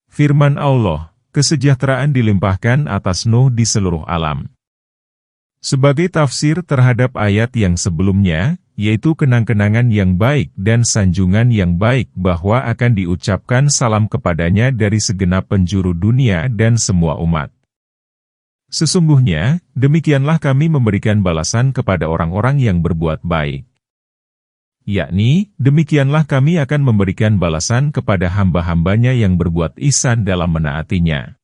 Firman Allah, kesejahteraan dilimpahkan atas Nuh di seluruh alam. Sebagai tafsir terhadap ayat yang sebelumnya, yaitu kenang-kenangan yang baik dan sanjungan yang baik bahwa akan diucapkan salam kepadanya dari segenap penjuru dunia dan semua umat. Sesungguhnya, demikianlah kami memberikan balasan kepada orang-orang yang berbuat baik. Yakni, demikianlah kami akan memberikan balasan kepada hamba-hambanya yang berbuat ihsan dalam menaatinya.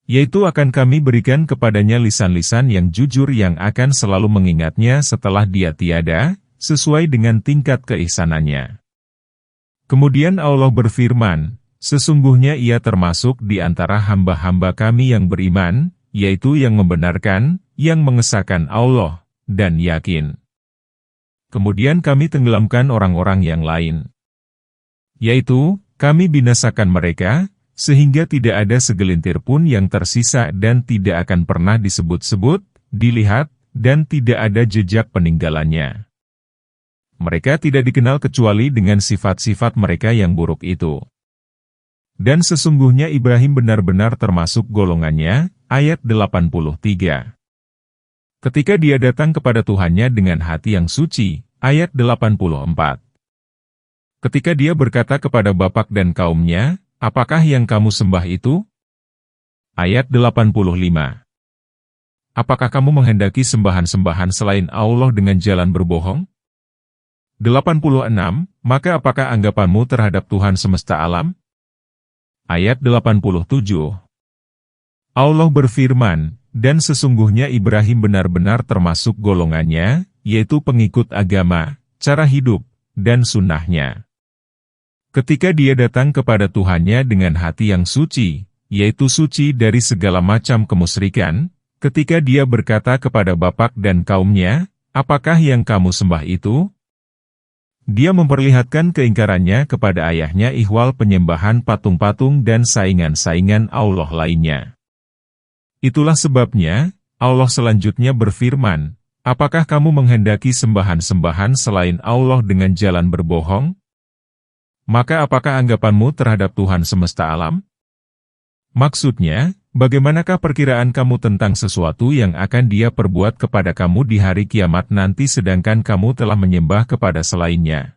Yaitu akan kami berikan kepadanya lisan-lisan yang jujur yang akan selalu mengingatnya setelah dia tiada, sesuai dengan tingkat keihsanannya. Kemudian Allah berfirman, sesungguhnya ia termasuk di antara hamba-hamba kami yang beriman, yaitu yang membenarkan, yang mengesahkan Allah, dan yakin. Kemudian kami tenggelamkan orang-orang yang lain. Yaitu, kami binasakan mereka, sehingga tidak ada segelintir pun yang tersisa dan tidak akan pernah disebut-sebut, dilihat, dan tidak ada jejak peninggalannya. Mereka tidak dikenal kecuali dengan sifat-sifat mereka yang buruk itu. Dan sesungguhnya Ibrahim benar-benar termasuk golongannya, ayat 83. Ketika dia datang kepada Tuhannya dengan hati yang suci, ayat 84. Ketika dia berkata kepada bapak dan kaumnya, apakah yang kamu sembah itu? Ayat 85. Apakah kamu menghendaki sembahan-sembahan selain Allah dengan jalan berbohong? 86. Maka apakah anggapanmu terhadap Tuhan semesta alam? Ayat 87. Allah berfirman, dan sesungguhnya Ibrahim benar-benar termasuk golongannya, yaitu pengikut agama, cara hidup, dan sunnahnya. Ketika dia datang kepada Tuhannya dengan hati yang suci, yaitu suci dari segala macam kemusyrikan, ketika dia berkata kepada bapak dan kaumnya, apakah yang kamu sembah itu? Dia memperlihatkan keingkarannya kepada ayahnya ihwal penyembahan patung-patung dan saingan-saingan Allah lainnya. Itulah sebabnya, Allah selanjutnya berfirman, apakah kamu menghendaki sembahan-sembahan selain Allah dengan jalan berbohong? Maka apakah anggapanmu terhadap Tuhan semesta alam? Maksudnya, bagaimanakah perkiraan kamu tentang sesuatu yang akan Dia perbuat kepada kamu di hari kiamat nanti sedangkan kamu telah menyembah kepada selainnya?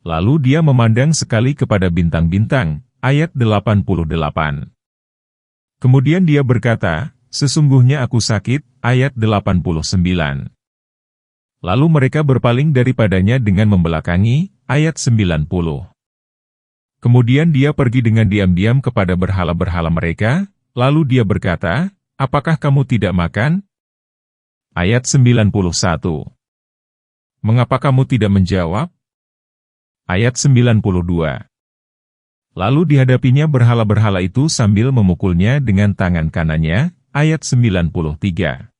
Lalu Dia memandang sekali kepada bintang-bintang, ayat 88. Kemudian Dia berkata, sesungguhnya aku sakit, ayat 89. Lalu mereka berpaling daripadanya dengan membelakangi, ayat 90. Kemudian Dia pergi dengan diam-diam kepada berhala-berhala mereka, lalu Dia berkata, apakah kamu tidak makan? Ayat 91. Mengapa kamu tidak menjawab? Ayat 92. Lalu dihadapinya berhala-berhala itu sambil memukulnya dengan tangan kanannya, ayat 93.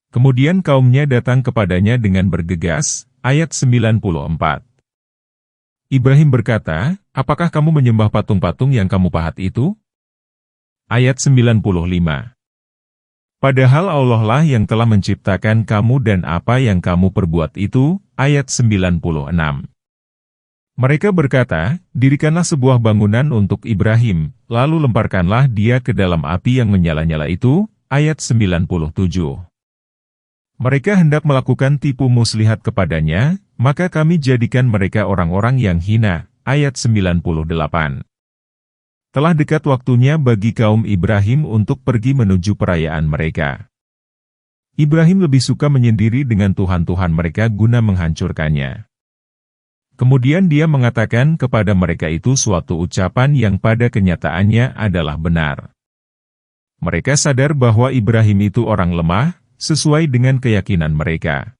Kemudian kaumnya datang kepadanya dengan bergegas, ayat 94. Ibrahim berkata, apakah kamu menyembah patung-patung yang kamu pahat itu? Ayat 95. Padahal Allah lah yang telah menciptakan kamu dan apa yang kamu perbuat itu, ayat 96. Mereka berkata, dirikanlah sebuah bangunan untuk Ibrahim, lalu lemparkanlah dia ke dalam api yang menyala-nyala itu, ayat 97. Mereka hendak melakukan tipu muslihat kepadanya, maka kami jadikan mereka orang-orang yang hina, ayat 98. Telah dekat waktunya bagi kaum Ibrahim untuk pergi menuju perayaan mereka. Ibrahim lebih suka menyendiri dengan Tuhan-Tuhan mereka guna menghancurkannya. Kemudian dia mengatakan kepada mereka itu suatu ucapan yang pada kenyataannya adalah benar. Mereka sadar bahwa Ibrahim itu orang lemah, sesuai dengan keyakinan mereka.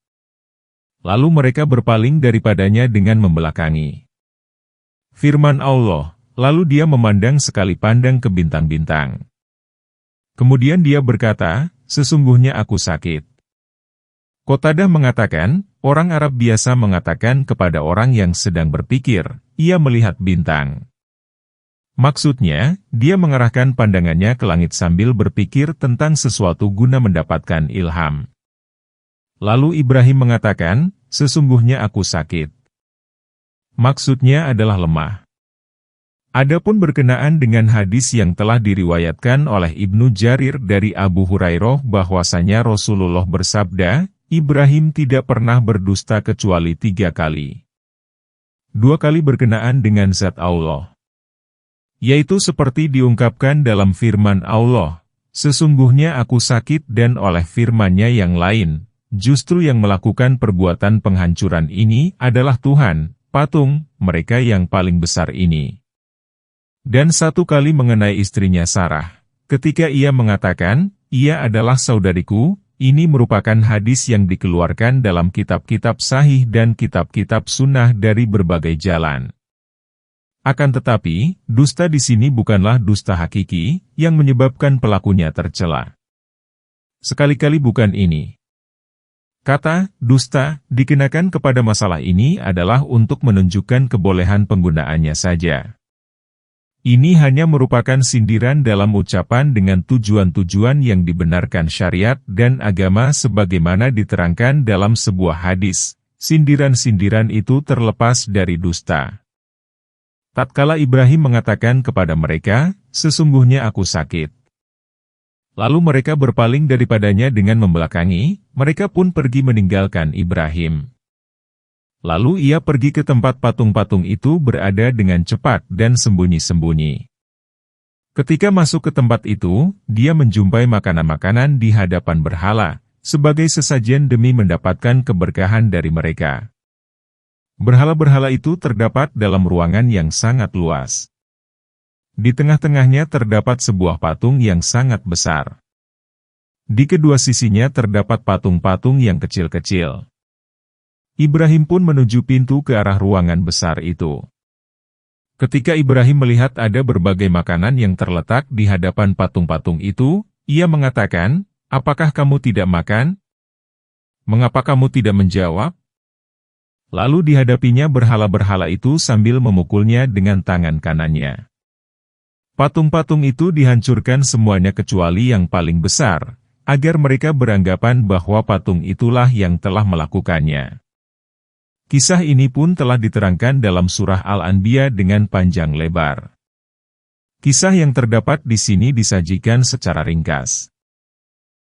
Lalu mereka berpaling daripadanya dengan membelakangi. Firman Allah, lalu Dia memandang sekali pandang ke bintang-bintang. Kemudian Dia berkata, sesungguhnya aku sakit. Qatadah mengatakan, orang Arab biasa mengatakan kepada orang yang sedang berpikir, ia melihat bintang. Maksudnya, dia mengarahkan pandangannya ke langit sambil berpikir tentang sesuatu guna mendapatkan ilham. Lalu Ibrahim mengatakan, sesungguhnya aku sakit. Maksudnya adalah lemah. Adapun berkenaan dengan hadis yang telah diriwayatkan oleh Ibnu Jarir dari Abu Hurairah bahwasanya Rasulullah bersabda, Ibrahim tidak pernah berdusta kecuali 3 kali. 2 kali berkenaan dengan zat Allah. Yaitu seperti diungkapkan dalam firman Allah, sesungguhnya aku sakit dan oleh firman-Nya yang lain, justru yang melakukan perbuatan penghancuran ini adalah Tuhan, patung, mereka yang paling besar ini. Dan 1 kali mengenai istrinya Sarah, ketika ia mengatakan, ia adalah saudariku, ini merupakan hadis yang dikeluarkan dalam kitab-kitab sahih dan kitab-kitab sunnah dari berbagai jalan. Akan tetapi, dusta di sini bukanlah dusta hakiki, yang menyebabkan pelakunya tercela. Sekali-kali bukan ini. Kata, dusta, dikenakan kepada masalah ini adalah untuk menunjukkan kebolehan penggunaannya saja. Ini hanya merupakan sindiran dalam ucapan dengan tujuan-tujuan yang dibenarkan syariat dan agama sebagaimana diterangkan dalam sebuah hadis. Sindiran-sindiran itu terlepas dari dusta. Tatkala Ibrahim mengatakan kepada mereka, sesungguhnya aku sakit. Lalu mereka berpaling daripadanya dengan membelakangi, mereka pun pergi meninggalkan Ibrahim. Lalu ia pergi ke tempat patung-patung itu berada dengan cepat dan sembunyi-sembunyi. Ketika masuk ke tempat itu, dia menjumpai makanan-makanan di hadapan berhala, sebagai sesajen demi mendapatkan keberkahan dari mereka. Berhala-berhala itu terdapat dalam ruangan yang sangat luas. Di tengah-tengahnya terdapat sebuah patung yang sangat besar. Di kedua sisinya terdapat patung-patung yang kecil-kecil. Ibrahim pun menuju pintu ke arah ruangan besar itu. Ketika Ibrahim melihat ada berbagai makanan yang terletak di hadapan patung-patung itu, ia mengatakan, apakah kamu tidak makan? Mengapa kamu tidak menjawab? Lalu dihadapinya berhala-berhala itu sambil memukulnya dengan tangan kanannya. Patung-patung itu dihancurkan semuanya kecuali yang paling besar, agar mereka beranggapan bahwa patung itulah yang telah melakukannya. Kisah ini pun telah diterangkan dalam surah Al-Anbiya dengan panjang lebar. Kisah yang terdapat di sini disajikan secara ringkas.